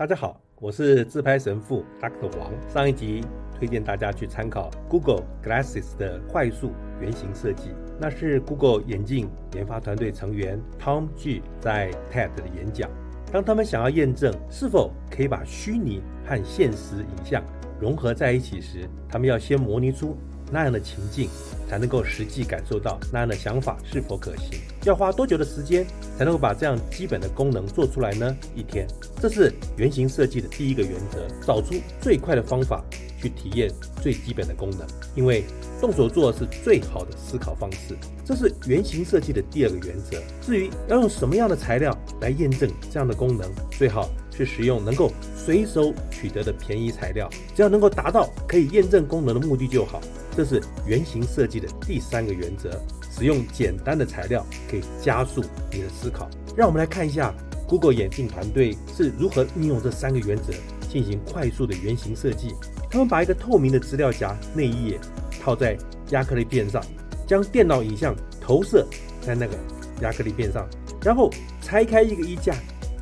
大家好，我是自拍神父 Dr. 王。上一集推荐大家去参考 Google Glasses 的快速原型设计，那是 Google 眼镜研发团队成员 Tom G 在 TED 的演讲。当他们想要验证是否可以把虚拟和现实影像融合在一起时，他们要先模拟出那样的情境，才能够实际感受到那样的想法是否可行。要花多久的时间才能够把这样基本的功能做出来呢？1天。这是原型设计的第一个原则，找出最快的方法去体验最基本的功能，因为动手做是最好的思考方式。这是原型设计的第二个原则。至于要用什么样的材料来验证这样的功能，最好是使用能够随手取得的便宜材料，只要能够达到可以验证功能的目的就好。这是原型设计的第三个原则，使用简单的材料可以加速你的思考。让我们来看一下 Google 眼镜团队是如何运用这3个原则进行快速的原型设计。他们把一个透明的资料夹内页套在亚克力片上，将电脑影像投射在那个亚克力片上，然后拆开一个衣架，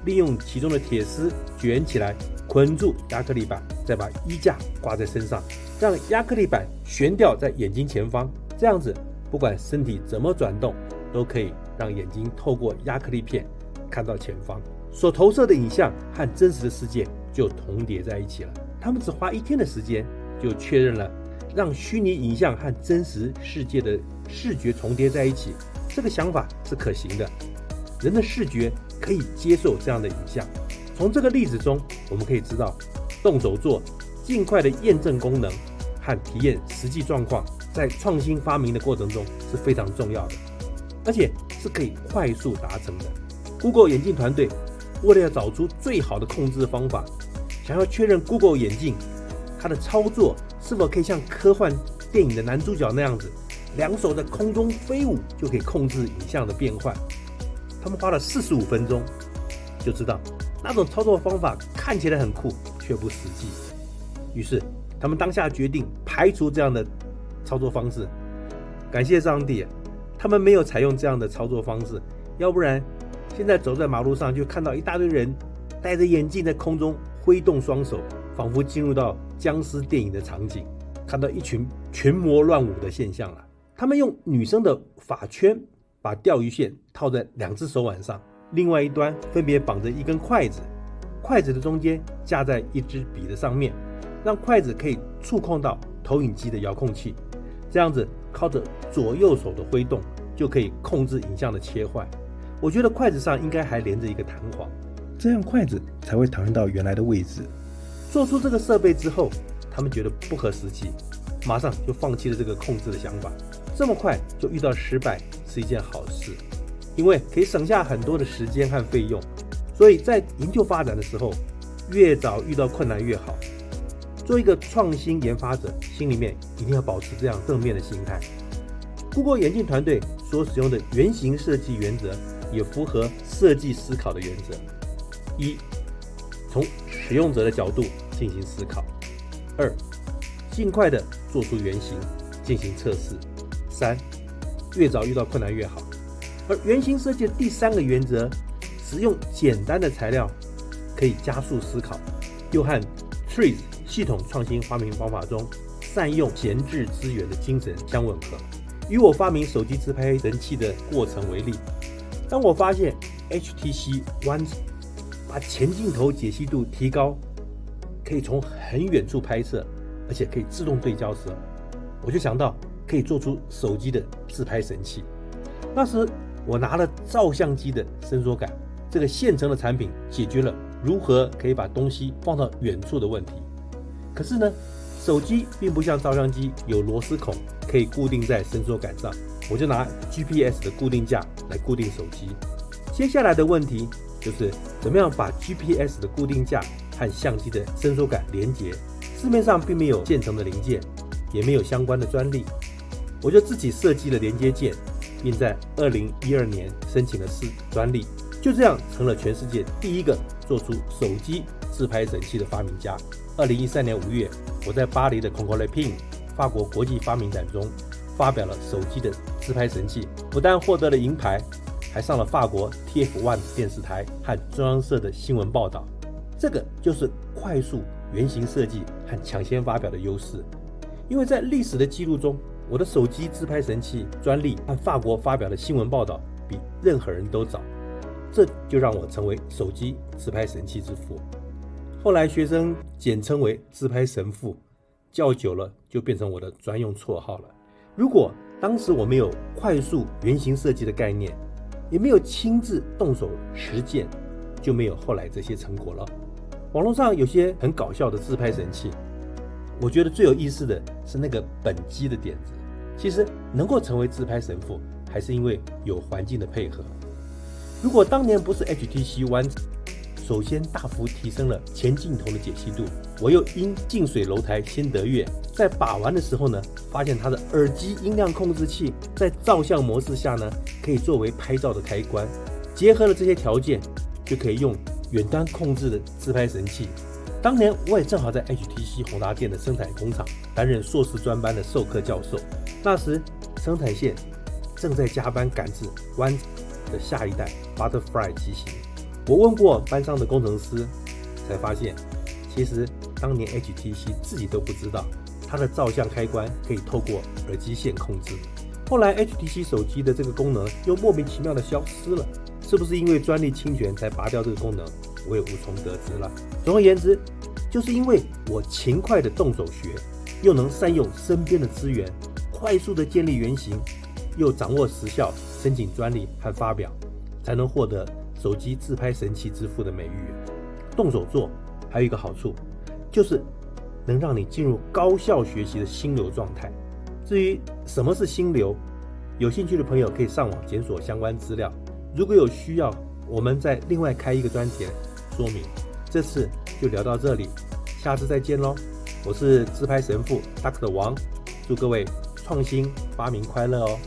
利用其中的铁丝卷起来，捆住亚克力板，再把衣架挂在身上，让亚克力板悬吊在眼睛前方。这样子不管身体怎么转动，都可以让眼睛透过亚克力片看到前方，所投射的影像和真实的世界就重叠在一起了。他们只花1天的时间就确认了让虚拟影像和真实世界的视觉重叠在一起，这个想法是可行的。人的视觉可以接受这样的影像。从这个例子中，我们可以知道，动手做、尽快的验证功能和体验实际状况，在创新发明的过程中是非常重要的，而且是可以快速达成的。Google 眼镜团队为了要找出最好的控制方法，想要确认 Google 眼镜它的操作是否可以像科幻电影的男主角那样子，2手在空中飞舞就可以控制影像的变换。他们花了45分钟就知道那种操作方法看起来很酷，却不实际。于是他们当下决定排除这样的操作方式。感谢上帝，他们没有采用这样的操作方式，要不然现在走在马路上就看到一大堆人戴着眼镜在空中挥动双手，仿佛进入到僵尸电影的场景，看到一群群魔乱舞的现象了。他们用女生的发圈把钓鱼线套在2只手腕上，另外一端分别绑着一根筷子，筷子的中间架在一支笔的上面，让筷子可以触控到投影机的遥控器，这样子靠着左右手的挥动就可以控制影像的切换。我觉得筷子上应该还连着一个弹簧，这样筷子才会弹回到原来的位置。做出这个设备之后，他们觉得不合实际，马上就放弃了这个控制的想法。这么快就遇到失败是一件好事，因为可以省下很多的时间和费用。所以在研究发展的时候，越早遇到困难越好。做一个创新研发者，心里面一定要保持这样正面的心态。Google 眼镜团队所使用的原型设计原则也符合设计思考的原则。1. 从使用者的角度进行思考。2. 尽快的做出原型进行测试。3. 越早遇到困难越好。而原型设计的第3个原则，使用简单的材料可以加速思考，又和 TRIZ 系统创新发明方法中善用闲置资源的精神相吻合。以我发明手机自拍神器的过程为例，当我发现 HTC One 把前镜头解析度提高，可以从很远处拍摄，而且可以自动对焦时，我就想到可以做出手机的自拍神器。那时我拿了照相机的伸缩杆，这个现成的产品解决了如何可以把东西放到远处的问题。可是呢，手机并不像照相机有螺丝孔可以固定在伸缩杆上，我就拿 GPS 的固定架来固定手机。接下来的问题就是怎么样把 GPS 的固定架和相机的伸缩杆连接。市面上并没有现成的零件，也没有相关的专利，我就自己设计了连接件，并在2012年申请了专利，就这样成了全世界第一个做出手机自拍神器的发明家。2013年5月，我在巴黎的 Concours 法国国际发明展中发表了手机的自拍神器，不但获得了银牌，还上了法国 TF1 电视台和中央社的新闻报道。这个就是快速原型设计和抢先发表的优势。因为在历史的记录中，我的手机自拍神器专利和法国发表的新闻报道比任何人都早，这就让我成为手机自拍神器之父。后来学生简称为自拍神父，叫久了就变成我的专用绰号了。如果当时我没有快速原型设计的概念，也没有亲自动手实践，就没有后来这些成果了。网络上有些很搞笑的自拍神器，我觉得最有意思的是那个本机的点子。其实能够成为自拍神父，还是因为有环境的配合。如果当年不是 HTC One 首先大幅提升了前镜头的解析度，我又因近水楼台先得月，在把玩的时候呢，发现它的耳机音量控制器在照相模式下呢，可以作为拍照的开关，结合了这些条件，就可以用远端控制的自拍神器。当年我也正好在 HTC 宏达电的生产工厂担任硕士专班的授课教授，那时生产线正在加班赶制One的下一代 Butterfly 机型。我问过班上的工程师，才发现其实当年 HTC 自己都不知道它的照相开关可以透过耳机线控制。后来 HTC 手机的这个功能又莫名其妙的消失了，是不是因为专利侵权才拔掉这个功能，我也无从得知了。总而言之，就是因为我勤快的动手学，又能善用身边的资源，快速的建立原型，又掌握时效，申请专利和发表，才能获得手机自拍神器之父的美誉。动手做还有一个好处，就是能让你进入高效学习的心流状态。至于什么是心流，有兴趣的朋友可以上网检索相关资料，如果有需要，我们再另外开一个专题说明。这次就聊到这里，下次再见咯。我是自拍神父 Dr. 王，祝各位创新发明快乐哦。